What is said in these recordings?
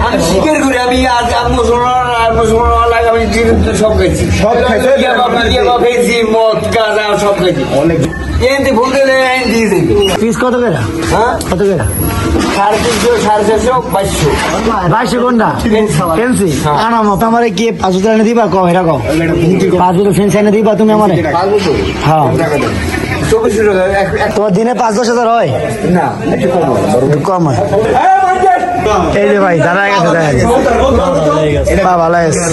আমি স্বীকার করি আমি আজ মুসলমান লাগে আমি সব খাইছি, সব খাইছি, মদ গাঁজা সব খাইছি অনেক। এনতে বলতে দিয়ে দেবে পিস কত করে? হ্যাঁ কত করে? 350, 450, 2200 কোনটা? ফেন্সি আনাম আমারে কি 5 বছর এনে দিবা? কও এটা কও 5 বছর ফেন্সি এনে দিবা তুমি আমারে? 5 বছর হ্যাঁ 24 টাকা। তোমার দিনে 5-10 হাজার হয় না? একটু কম হয়। এই যে ভাই দাঁড়া গেছে, দেখা গেছে ভালো আছে।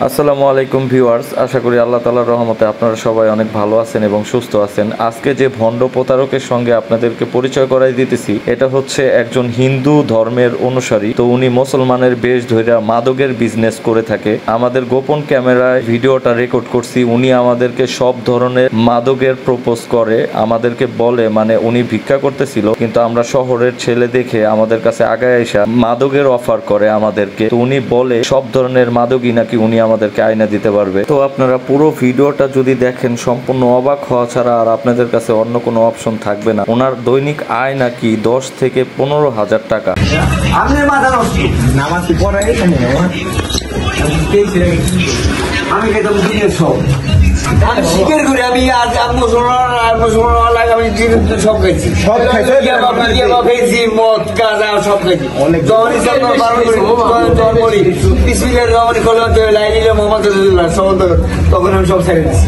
আসসালামু আলাইকুম ভিউয়ার্স, আশা করি আল্লাহ তাআলার রহমতে আপনারা সবাই অনেক ভালো আছেন এবং সুস্থ আছেন। আজকে যে ভণ্ড প্রতারকের সঙ্গে আপনাদেরকে পরিচয় করাই দিতেছি, এটা হচ্ছে একজন হিন্দু ধর্মের অনুসারী। তো উনি মুসলমানের বেশ ধইরা মাদকের বিজনেস করে থাকে। আমাদের গোপন ক্যামেরায় ভিডিওটা রেকর্ড করছি। উনি আমাদেরকে সব ধরনের মাদকের প্রপোজ করে, আমাদেরকে বলে, মানে উনি ভিক্ষা করতেছিল কিন্তু আমরা শহরের ছেলে দেখে আমাদের কাছে আগায় আসা মাদকের অফার করে আমাদেরকে। তো উনি বলে সব ধরনের মাদকই নাকি উনি আমাদেরকে আয়না দিতে পারবে। তো আপনারা পুরো ভিডিওটা যদি দেখেন সম্পূর্ণ অবাক হওয়া ছাড়া আর আপনাদের কাছে অন্য কোনো অপশন থাকবে না। ওনার দৈনিক আয় নাকি 10 থেকে 15,000 টাকা। আমি খেতাম দিনের সব, আমি স্বীকার করি আমি আজ মুসলমান লাগে আমি সব খাইছি, সব খাইছি, মদ গাঁজা সব খাইছি অনেক। তখন আমি সব ছেড়ে দিচ্ছি।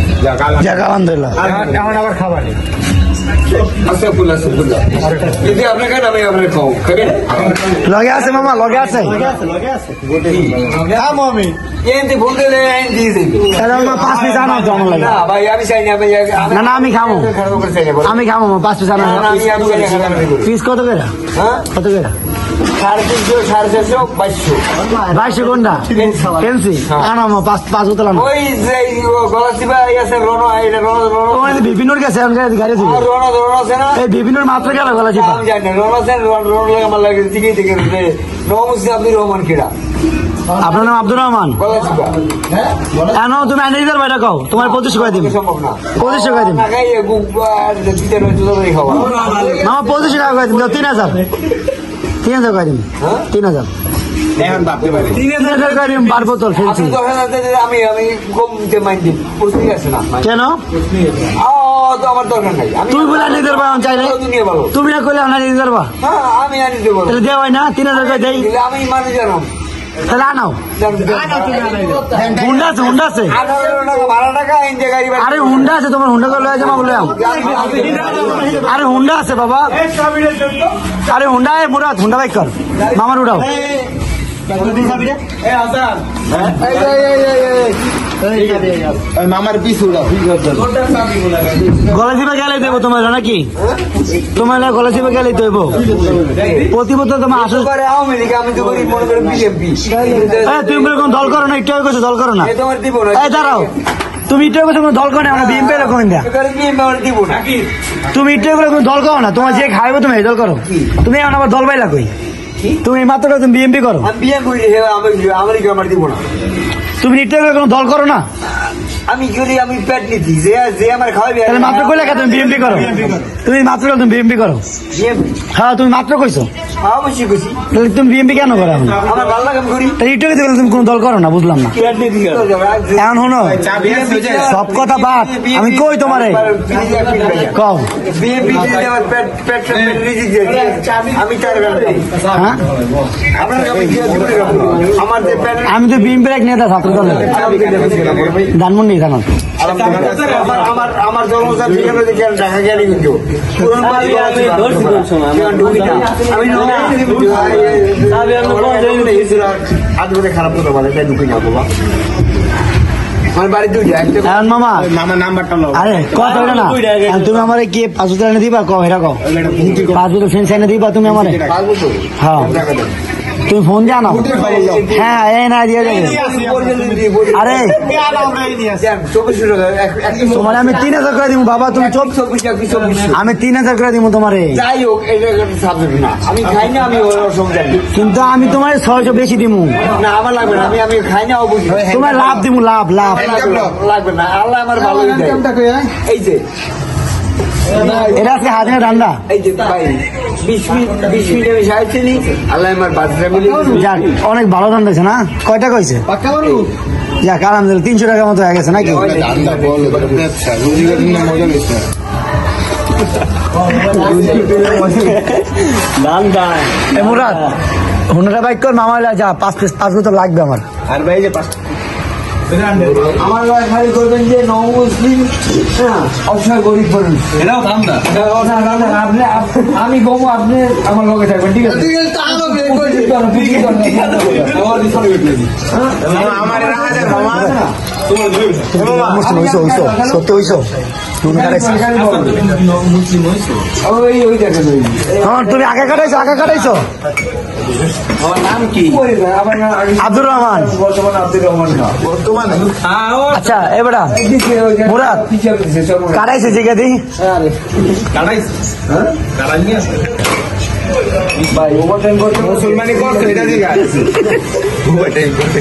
আলহামদুলিল্লাহ। এখন আবার খাবার যদি আপনার খান আমি আপনার খাও খাবেন। লগে আছে মামা, লগে আছে না না আমি খাবো, আমি খাবো 5 পিস আনা। পিস কত করে? কত করে? 350, 450, 2200 কোনটা? ফেন্সি আনাম 5 বোতল আনা। ওই যে গলা চিপা আছে বিভিন্নর কাছে গাড়ি আছে না, এই বিভিন্নর মাত্র গেল গলা চিপা আমি জানি না। রন আছে আমার লাগে দিকেই থেকে আব্দুর রহমান কিরা। আপনার নাম আব্দুর রহমান? গলা চিপা কেন তুমি আইনে দিতে পারবে? কাও তোমার 25 করে দিবি। সম্ভব না, 25 করে দিবি খাওয়া মামা। 25 টাকা করে দিবি। 3000 করে দিবি। 3000 করে দিবি 12 বোতল ফেন্সি। আমি কমতে মাইন্ড প্রস্তুতি আছে না কেন? তো আমার দরকার নাই। তুই বলে আনি দিতে পারবা চাইলে, তুমি না করলে আনি দিতে পারবা। হ্যাঁ আমি আনি দেবো, তাহলে দেওয়া হয় না? 3000 করে দেই, আমি মানে জানো তাহলে আনাও। হুন্ডা আছে, হুন্ডা আছে। 18 টাকা আরে হুন্ডা আছে, তোমার হুন্ডা করে লয়ে যাবো বলে। আরে হুন্ডা আছে বাবা, আরে হুন্ডা মুরাদ, হুন্ডা বাইক কর মামার উঠাও। মামার পিছু গলা চিপে গেলে দেবো তোমার নাকি? তোমার গলা চিপে গেলেই তো দেবো প্রতি বছর তোমার আসল। আমি তো করি মনে করি বিজেপি। তুমি বলে কোন দল করো না? একটু করছো দল করো না? তোমার দিব না। দাঁড়াও, তুমি একটু করছো কোনো দল করো না? আমরা বিএমপি এরকম দেয়া দিব না। তুমি একটু করে কোনো দল করো না? তোমার যে খাইবো তুমি এই দল করো। তুমি এখন আবার দল পাইলা কই? তুমি মাত্র তুমি বিএমপি করো। আমি বিয়ে করি আমার দিব না। তুমি একটু করে কোনো দল করো না? আমি যদি আমি পেট নিচ্ছি যে আমার খাওয়াবি, তাহলে মাত্র কইলা তুমি বিএমপি করো। তুমি মাত্র তুমি বিএমপি করো। হ্যাঁ তুমি মাত্র কইছো। অবশ্যই কইছি। তাহলে তুমি বিএমপি কেন করো? এখন আমার ভালো লাগে আমি করি। তাহলে একটু করে তুমি কোনো দল করো না, বুঝলাম না। এখন শোনো, সব কথা বাদ, আমি কই তোমারে কও বিএমপি আমার পেট আমি হ্যাঁ আমার যে পেট, আমি তো বিএমপির এক নেতা, ছাত্র দলের ধানমন্ডি থানা। আমার জন্মস্থান ঢাকা গেলে কিন্তু খারাপ কথা বলে তাই ঢুকি না বাবা। আমার বাড়ি মামা নাম্বারটা আরে কথা না। তুমি আমার কি 5 বছর এনে দিবা? কও এটা কও 5 বছর ফেন্স এনে দিবা তুমি আমার? হ্যাঁ তুমি ফোন জানো? হ্যাঁ এই না দিয়ে দেবে। আরে তোমার আমি 3000 করে দিব বাবা, তুমি আমি 3000 করে দিব তোমারে। যাই হোক আমি খাই না, আমি অসুবিধা নেই, কিন্তু আমি তোমার 600 বেশি দিব না আমার লাগবে না, আমি খাই না অবশ্যই তোমার লাভ দিব, লাভ লাভ লাগবে না, আল্লাহ আমার ভালো এই যে এটা আজকে হাতে ঠান্ডা। এই যে ভাই 20 মিনিট আমি সাহায্য নি, আল্লাহ আমার বাচ্চা মিলে যাক অনেক ভালো দাম দিয়েছে না? কয়টা কইছে? যাক আলহামদুলিল্লাহ 300 টাকার মতো হয়ে গেছে নাকি? মুরাদ হুন্ডাটা বাইক কর মামা, যা 5 বছর লাগবে আমার। আর ভাই যে আমার খালি করবেন যে নমুসলিম অসহায় গরিব বলুন, এটাও দাম না আপনি আমি কমু, আপনি আমার লগে থাকবেন, ঠিক আছে? সত্যি হইছ তুমি আগে কাটাইছো? আমার নাম কি? আব্দুর রহমান। আচ্ছা এবারে মুরাদ কাটাইছে জিগা দি ভাই ওভারটাইম করতে মুসলমানি করতে এটা দিকে আছে ওভারটাইম করতে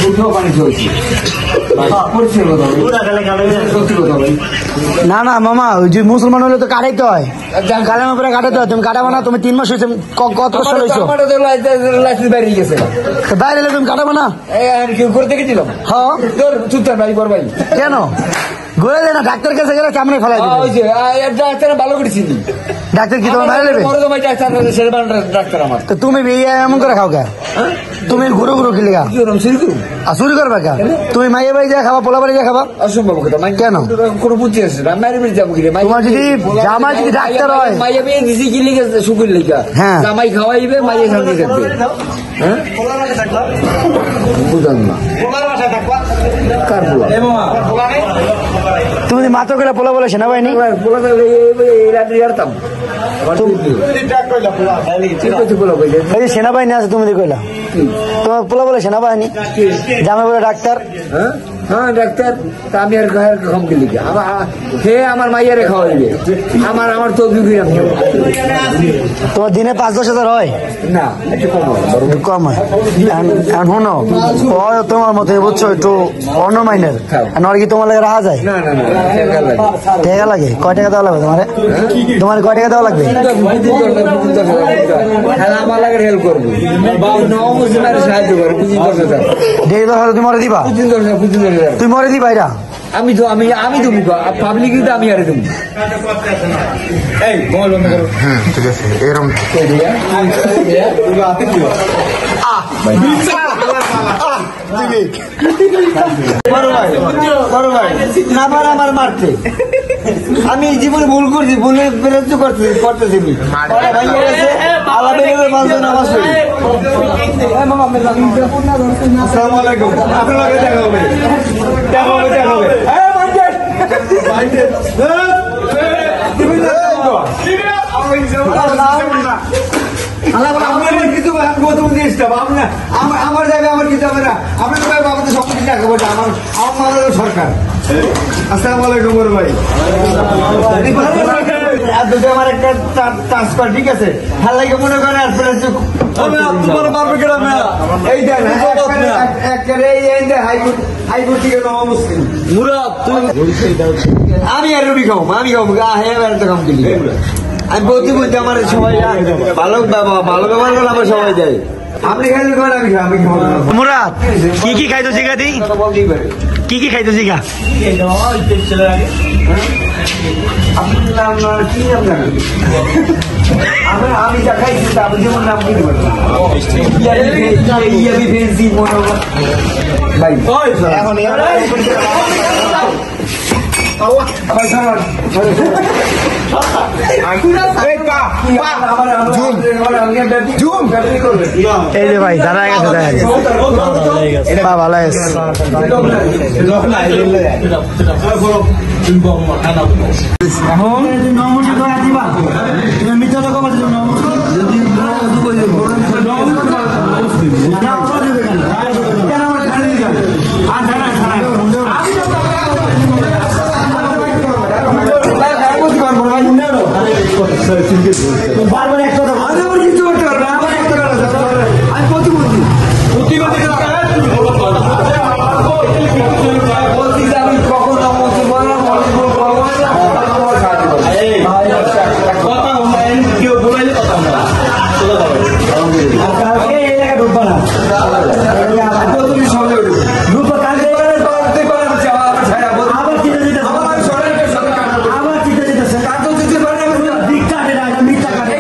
দুটো পানি চলছে না না মামা, ওই যে মুসলমান হলে তো কাটাইতে হয়, কালের উপরে কাটাতে হয়। তুমি কাটাবো না? তুমি 3 মাস হয়েছে, কত কষ্ট হয়েছো? বাইরে গেছে বাইরে এলে তুমি কাটাবো না? করতে গেছিলাম। হ্যাঁ চুপ ভাই বর ভাই কেন ঘুরে যায় না? ডাক্তার কাছে গেলে চামড়ে ফেলাই ডাক্তার ভালো করেছিলি, ডাক্তার কি তোমার বাইরে নেবে? ডাক্তার আমার তো তুমি বিয়ে এমন করে খাও কে? তুমি ঘুরো ঘুরো কি লেগা চুরি করবা কে? তুমি মাইয়া বাড়ি যা খাবা, পোলা বাড়ি যা খাবা? অসম্ভব কথা। কেন কোনো বুদ্ধি আছে না? মায়ের বাড়ি যাবো কিনে? তোমার যদি জামাই যদি ডাক্তার হয়, মাইয়া বিয়ে দিছি কি লিখে শুকুর লিখা, হ্যাঁ জামাই খাওয়াইবে, মাইয়া শান্তি থাকবে। হ্যাঁ বুঝলাম না কার পোলা? তুমি মাত্র করে পোলা বলে সেনাবাহিনী পোলা সেনাবাহিনী আছে, তুমি কইলা তোমার পোলা বলে সেনাবাহিনী, জামাই বলে ডাক্তার। হ্যাঁ ডাক্তার, তা আমি আর কমকে লিখে হে আমার মাইয়ারে খাওয়াইবে, আমার তো তোমার দিনে 5-10 হাজার হয় না, একটু কম হয়। শোনো তোমার মতো বুঝছো একটু অন্য মাইনের, আর কি তোমার লাগে রাখা যায়? না না না টাকা লাগে? কয় টাকা দেওয়া লাগবে তোমার? তোমার কয় টাকা দেওয়া লাগবে? আমার লাগে হেল্প করবো, সাহায্য করবো, 1,500 তুমি মরে দিবা? তুমি মরে দিবা? এটা আমি তো আমি তুমি পাবলিক আমি আরে তুমি হ্যাঁ ঠিক আছে এরকম আমার মারতে আমি জীবনে ভুল করছি, ভুলে বিরোধ করতেছি আসসালামাইকুম, আপনার লগে দেখা হবে, দেখা হবে, দেখা হবে। আমার যাবে আমার কিছু হবে না, আপনার আমাদের সব কিছু দেখা বলছে আমার সরকার। আসসালামু আলাইকুম বড় ভাই, আমার একটা ট্রান্সফার, ঠিক আছে? ভাল লাগে মনে করেন এই দেন হাইকোর্ট থেকে মুসলিম মুরাদ, আমি আর রুটি খাবো, আমি খাবো কাম দিলি, আমি বলতে বলতে আমার সবাই ভালো ব্যবহার করে আমার সবাই যায়। আপনি খাইলে করেন, আমি খাবো। মুরাদ কি কি খাইতো জিগা দি? কি কি খাইতো জিগা? আমি যা খাইছি আপনি যেমন নাম বলতে পারবেন এই যে ভাই দাঁড়া গেছে, ভালো গেছে। এখন দেবো না, ওরা দেবে কেন? কেন আমার ছাড়ে দিতে হবে? আর ছাড়া বারবার এক কথা আমার কিছু করতে পারবে না, আমার একটা কথা আমি প্রতিবন্ধী বলছি যে আমি কখনো মুসলমান ঢুকবো না ঢুকবো কালকে আবার চিন্তা দিতে আবার চিন্তা দিতেছে ভিক্ষা কাটে না মিথ্যা কাটে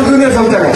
দুনিয়া সব জায়গায়